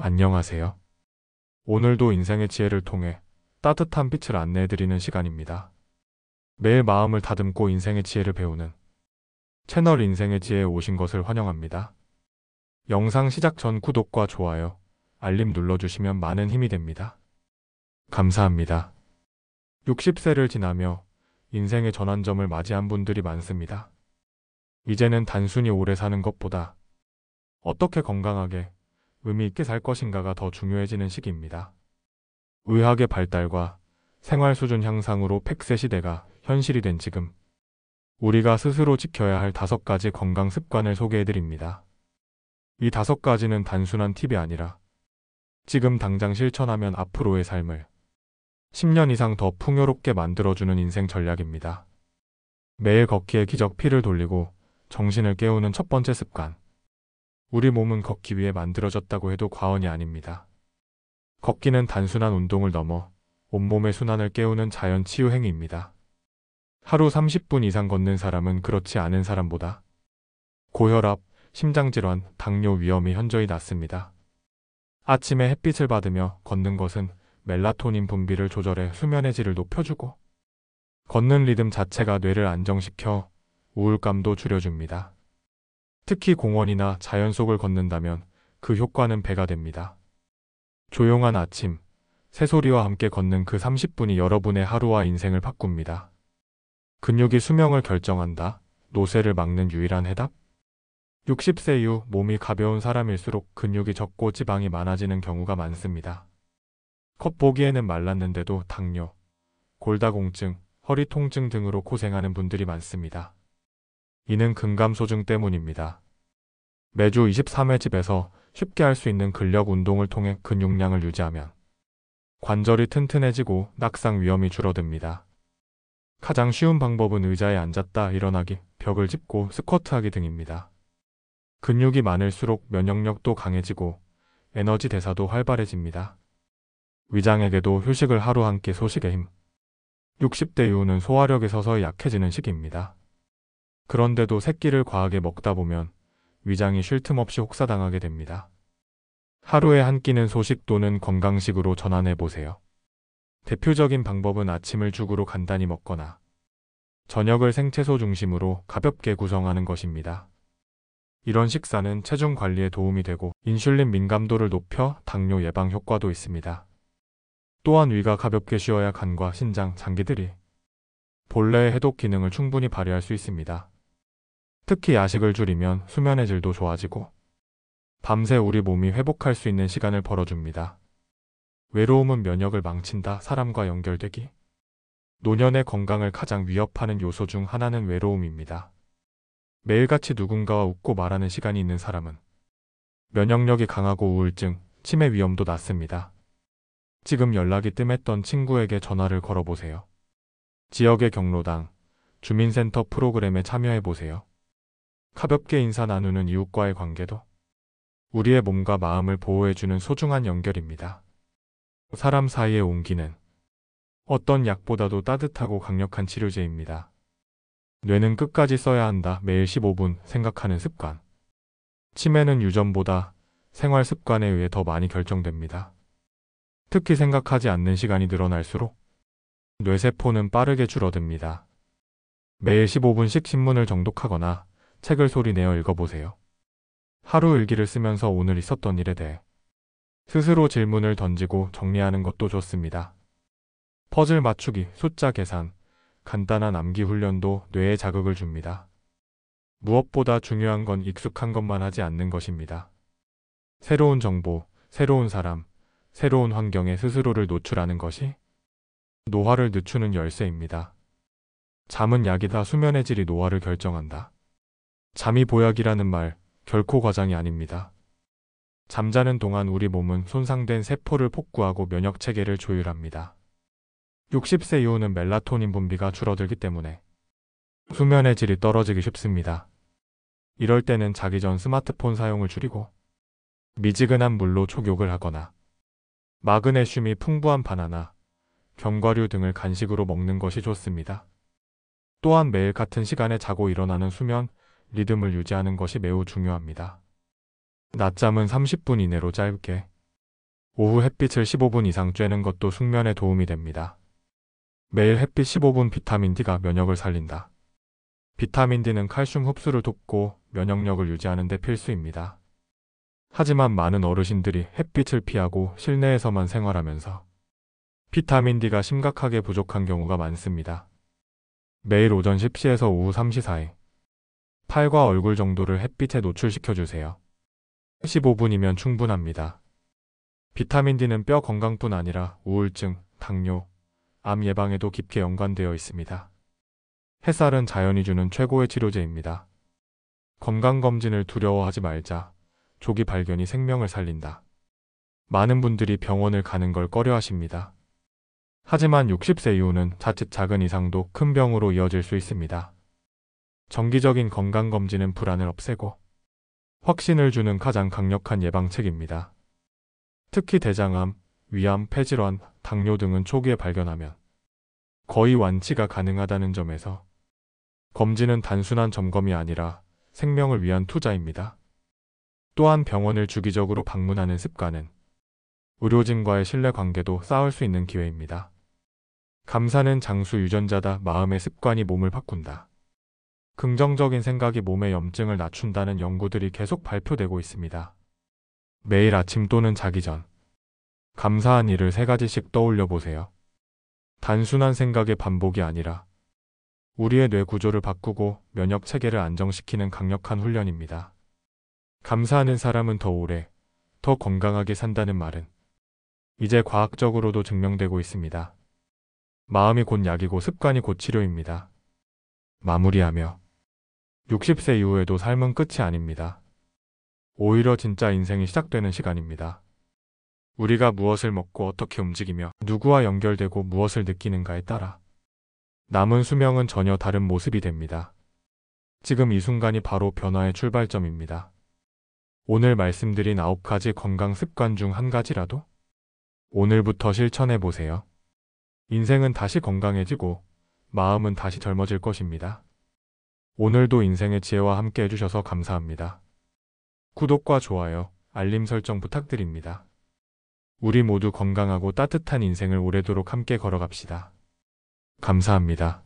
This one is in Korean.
안녕하세요. 오늘도 인생의 지혜를 통해 따뜻한 빛을 안내해드리는 시간입니다. 매일 마음을 다듬고 인생의 지혜를 배우는 채널 인생의 지혜에 오신 것을 환영합니다. 영상 시작 전 구독과 좋아요, 알림 눌러주시면 많은 힘이 됩니다. 감사합니다. 60세를 지나며 인생의 전환점을 맞이한 분들이 많습니다. 이제는 단순히 오래 사는 것보다 어떻게 건강하게 의미 있게 살 것인가가 더 중요해지는 시기입니다. 의학의 발달과 생활 수준 향상으로 100세 시대가 현실이 된 지금, 우리가 스스로 지켜야 할 5가지 건강 습관을 소개해드립니다. 이 5가지는 단순한 팁이 아니라 지금 당장 실천하면 앞으로의 삶을 10년 이상 더 풍요롭게 만들어주는 인생 전략입니다. 매일 걷기에 기적 피를 돌리고 정신을 깨우는 첫 번째 습관. 우리 몸은 걷기 위해 만들어졌다고 해도 과언이 아닙니다. 걷기는 단순한 운동을 넘어 온몸의 순환을 깨우는 자연 치유 행위입니다. 하루 30분 이상 걷는 사람은 그렇지 않은 사람보다 고혈압, 심장질환, 당뇨 위험이 현저히 낮습니다. 아침에 햇빛을 받으며 걷는 것은 멜라토닌 분비를 조절해 수면의 질을 높여주고, 걷는 리듬 자체가 뇌를 안정시켜 우울감도 줄여줍니다. 특히 공원이나 자연 속을 걷는다면 그 효과는 배가 됩니다. 조용한 아침, 새소리와 함께 걷는 그 30분이 여러분의 하루와 인생을 바꿉니다. 근육이 수명을 결정한다. 노쇠를 막는 유일한 해답? 60세 이후 몸이 가벼운 사람일수록 근육이 적고 지방이 많아지는 경우가 많습니다. 겉보기에는 말랐는데도 당뇨, 골다공증, 허리 통증 등으로 고생하는 분들이 많습니다. 이는 근감소증 때문입니다. 매주 23회 집에서 쉽게 할 수 있는 근력 운동을 통해 근육량을 유지하면 관절이 튼튼해지고 낙상 위험이 줄어듭니다. 가장 쉬운 방법은 의자에 앉았다 일어나기, 벽을 짚고 스쿼트하기 등입니다. 근육이 많을수록 면역력도 강해지고 에너지 대사도 활발해집니다. 위장에게도 휴식을 하루 한 끼 소식의 힘. 60대 이후는 소화력이 서서히 약해지는 시기입니다. 그런데도 새끼를 과하게 먹다 보면 위장이 쉴 틈 없이 혹사당하게 됩니다. 하루에 한 끼는 소식 또는 건강식으로 전환해 보세요. 대표적인 방법은 아침을 죽으로 간단히 먹거나 저녁을 생채소 중심으로 가볍게 구성하는 것입니다. 이런 식사는 체중 관리에 도움이 되고 인슐린 민감도를 높여 당뇨 예방 효과도 있습니다. 또한 위가 가볍게 쉬어야 간과 신장, 장기들이 본래의 해독 기능을 충분히 발휘할 수 있습니다. 특히 야식을 줄이면 수면의 질도 좋아지고 밤새 우리 몸이 회복할 수 있는 시간을 벌어줍니다. 외로움은 면역을 망친다. 사람과 연결되기. 노년의 건강을 가장 위협하는 요소 중 하나는 외로움입니다. 매일같이 누군가와 웃고 말하는 시간이 있는 사람은 면역력이 강하고 우울증, 치매 위험도 낮습니다. 지금 연락이 뜸했던 친구에게 전화를 걸어보세요. 지역의 경로당, 주민센터 프로그램에 참여해보세요. 가볍게 인사 나누는 이웃과의 관계도 우리의 몸과 마음을 보호해주는 소중한 연결입니다. 사람 사이의 온기는 어떤 약보다도 따뜻하고 강력한 치료제입니다. 뇌는 끝까지 써야 한다. 매일 15분 생각하는 습관. 치매는 유전보다 생활 습관에 의해 더 많이 결정됩니다. 특히 생각하지 않는 시간이 늘어날수록 뇌세포는 빠르게 줄어듭니다. 매일 15분씩 신문을 정독하거나 책을 소리내어 읽어보세요. 하루 일기를 쓰면서 오늘 있었던 일에 대해 스스로 질문을 던지고 정리하는 것도 좋습니다. 퍼즐 맞추기, 숫자 계산, 간단한 암기 훈련도 뇌에 자극을 줍니다. 무엇보다 중요한 건 익숙한 것만 하지 않는 것입니다. 새로운 정보, 새로운 사람, 새로운 환경에 스스로를 노출하는 것이 노화를 늦추는 열쇠입니다. 잠은 약이다. 수면의 질이 노화를 결정한다. 잠이 보약이라는 말 결코 과장이 아닙니다. 잠자는 동안 우리 몸은 손상된 세포를 복구하고 면역 체계를 조율합니다. 60세 이후는 멜라토닌 분비가 줄어들기 때문에 수면의 질이 떨어지기 쉽습니다. 이럴 때는 자기 전 스마트폰 사용을 줄이고 미지근한 물로 촉욕을 하거나 마그네슘이 풍부한 바나나, 견과류 등을 간식으로 먹는 것이 좋습니다. 또한 매일 같은 시간에 자고 일어나는 수면 리듬을 유지하는 것이 매우 중요합니다. 낮잠은 30분 이내로 짧게, 오후 햇빛을 15분 이상 쬐는 것도 숙면에 도움이 됩니다. 매일 햇빛 15분. 비타민 D가 면역을 살린다. 비타민 D는 칼슘 흡수를 돕고 면역력을 유지하는 데 필수입니다. 하지만 많은 어르신들이 햇빛을 피하고 실내에서만 생활하면서 비타민 D가 심각하게 부족한 경우가 많습니다. 매일 오전 10시에서 오후 3시 사이 팔과 얼굴 정도를 햇빛에 노출시켜주세요. 15분이면 충분합니다. 비타민 D는 뼈 건강뿐 아니라 우울증, 당뇨, 암 예방에도 깊게 연관되어 있습니다. 햇살은 자연이 주는 최고의 치료제입니다. 건강검진을 두려워하지 말자. 조기 발견이 생명을 살린다. 많은 분들이 병원을 가는 걸 꺼려하십니다. 하지만 60세 이후는 자칫 작은 이상도 큰 병으로 이어질 수 있습니다. 정기적인 건강검진은 불안을 없애고 확신을 주는 가장 강력한 예방책입니다. 특히 대장암, 위암, 폐질환, 당뇨 등은 초기에 발견하면 거의 완치가 가능하다는 점에서 검진은 단순한 점검이 아니라 생명을 위한 투자입니다. 또한 병원을 주기적으로 방문하는 습관은 의료진과의 신뢰관계도 쌓을 수 있는 기회입니다. 감사는 장수 유전자다. 마음의 습관이 몸을 바꾼다. 긍정적인 생각이 몸의 염증을 낮춘다는 연구들이 계속 발표되고 있습니다. 매일 아침 또는 자기 전 감사한 일을 3가지씩 떠올려 보세요. 단순한 생각의 반복이 아니라 우리의 뇌 구조를 바꾸고 면역 체계를 안정시키는 강력한 훈련입니다. 감사하는 사람은 더 오래, 더 건강하게 산다는 말은 이제 과학적으로도 증명되고 있습니다. 마음이 곧 약이고 습관이 곧 치료입니다. 마무리하며 60세 이후에도 삶은 끝이 아닙니다. 오히려 진짜 인생이 시작되는 시간입니다. 우리가 무엇을 먹고 어떻게 움직이며 누구와 연결되고 무엇을 느끼는가에 따라 남은 수명은 전혀 다른 모습이 됩니다. 지금 이 순간이 바로 변화의 출발점입니다. 오늘 말씀드린 9가지 건강 습관 중 한 가지라도 오늘부터 실천해 보세요. 인생은 다시 건강해지고 마음은 다시 젊어질 것입니다. 오늘도 인생의 지혜와 함께 해주셔서 감사합니다. 구독과 좋아요, 알림 설정 부탁드립니다. 우리 모두 건강하고 따뜻한 인생을 오래도록 함께 걸어갑시다. 감사합니다.